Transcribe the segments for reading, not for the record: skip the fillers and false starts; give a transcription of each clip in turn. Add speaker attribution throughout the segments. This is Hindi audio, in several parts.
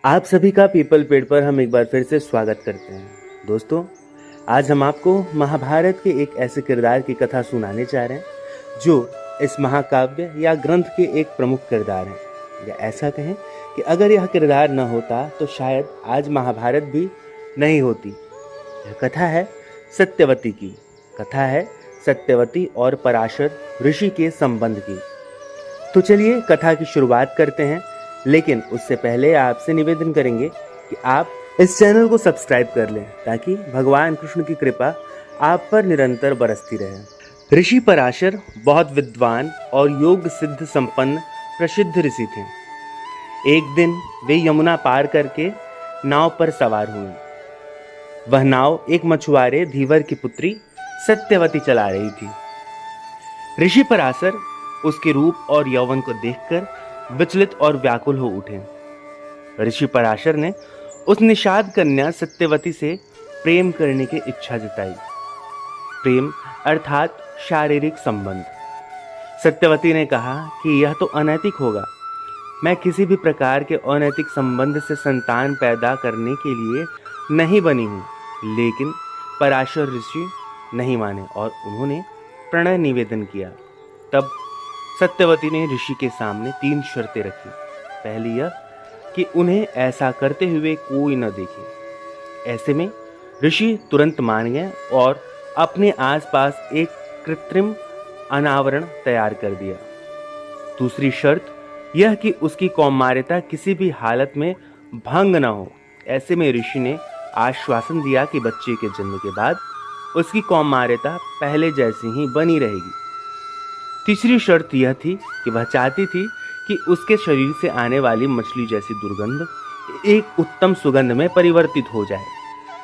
Speaker 1: आप सभी का पीपल पेड़ पर हम एक बार फिर से स्वागत करते हैं। दोस्तों, आज हम आपको महाभारत के एक ऐसे किरदार की कथा सुनाने जा रहे हैं जो इस महाकाव्य या ग्रंथ के एक प्रमुख किरदार हैं। या ऐसा कहें कि अगर यह किरदार न होता तो शायद आज महाभारत भी नहीं होती। यह कथा है सत्यवती की। कथा है सत्यवती और पराशर ऋषि के संबंध की। तो चलिए कथा की शुरुआत करते हैं, लेकिन उससे पहले आपसे निवेदन करेंगे कि आप इस चैनल को सब्सक्राइब कर लें ताकि भगवान कृष्ण की कृपा आप पर निरंतर बरसती रहे। ऋषि पराशर बहुत विद्वान और योग सिद्ध संपन्न प्रसिद्ध ऋषि थे। एक दिन वे यमुना पार करके नाव पर सवार हुए। वह नाव एक मछुआरे धीवर की पुत्री सत्यवती चला रही थी। ऋषि पराशर उसके रूप और यौवन को देखकर विचलित और व्याकुल हो उठे। ऋषि पराशर ने उस निषाद कन्या सत्यवती से प्रेम करने की इच्छा जताई। प्रेम अर्थात शारीरिक संबंध। सत्यवती ने कहा कि यह तो अनैतिक होगा। मैं किसी भी प्रकार के अनैतिक संबंध से संतान पैदा करने के लिए नहीं बनी हूँ। लेकिन पराशर ऋषि नहीं माने और उन्होंने प्रणय निवेदन किया। तब सत्यवती ने ऋषि के सामने 3 शर्तें रखी। पहली यह कि उन्हें ऐसा करते हुए कोई न देखे। ऐसे में ऋषि तुरंत मान गए और अपने आसपास एक कृत्रिम अनावरण तैयार कर दिया। दूसरी शर्त यह कि उसकी कौमार्यता किसी भी हालत में भंग न हो। ऐसे में ऋषि ने आश्वासन दिया कि बच्चे के जन्म के बाद उसकी कौमार्यता पहले जैसी ही बनी रहेगी। तीसरी शर्त यह थी कि वह चाहती थी कि उसके शरीर से आने वाली मछली जैसी दुर्गंध एक उत्तम सुगंध में परिवर्तित हो जाए।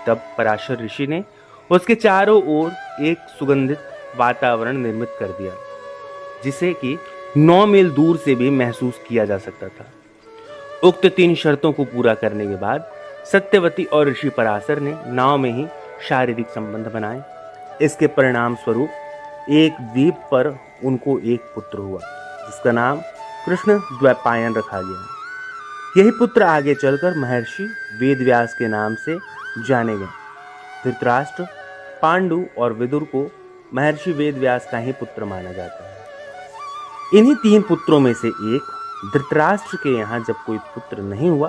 Speaker 1: तब पराशर ऋषि ने उसके चारों ओर एक सुगंधित वातावरण निर्मित कर दिया, जिसे कि 9 मील दूर से भी महसूस किया जा सकता था। उक्त 3 शर्तों को पूरा करने के बाद सत्यवती और ऋषि पराशर ने नाव में ही शारीरिक संबंध बनाए। इसके परिणाम स्वरूप एक द्वीप पर उनको एक पुत्र हुआ, जिसका नाम कृष्ण द्वैपायन रखा गया। यही पुत्र आगे चलकर महर्षि वेदव्यास के नाम से जाने गए। धृतराष्ट्र, पांडु और विदुर को महर्षि वेदव्यास का ही पुत्र माना जाता है। इन्हीं 3 पुत्रों में से एक धृतराष्ट्र के यहाँ जब कोई पुत्र नहीं हुआ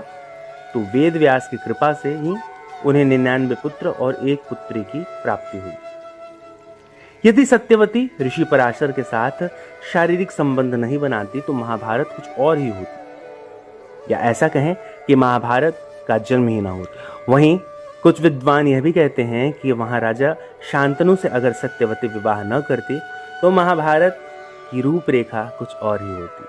Speaker 1: तो वेदव्यास की कृपा से ही उन्हें 99 पुत्र और एक पुत्री की प्राप्ति हुई। यदि सत्यवती ऋषि पराशर के साथ शारीरिक संबंध नहीं बनाती तो महाभारत कुछ और ही होती, या ऐसा कहें कि महाभारत का जन्म ही ना होता। वहीं कुछ विद्वान यह भी कहते हैं कि महाराजा शांतनु से अगर सत्यवती विवाह न करती तो महाभारत की रूपरेखा कुछ और ही होती।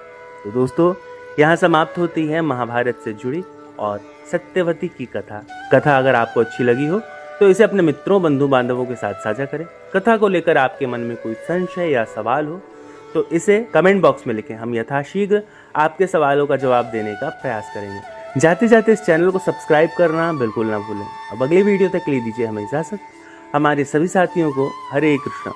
Speaker 1: तो दोस्तों, यहाँ समाप्त होती है महाभारत से जुड़ी और सत्यवती की कथा अगर आपको अच्छी लगी हो तो इसे अपने मित्रों, बंधु बांधवों के साथ साझा करें। कथा को लेकर आपके मन में कोई संशय या सवाल हो तो इसे कमेंट बॉक्स में लिखें। हम यथाशीघ्र आपके सवालों का जवाब देने का प्रयास करेंगे। जाते जाते इस चैनल को सब्सक्राइब करना बिल्कुल ना भूलें। अब अगली वीडियो तक ले दीजिए हमें इजाज़त। हमारे सभी साथियों को हरे कृष्णा।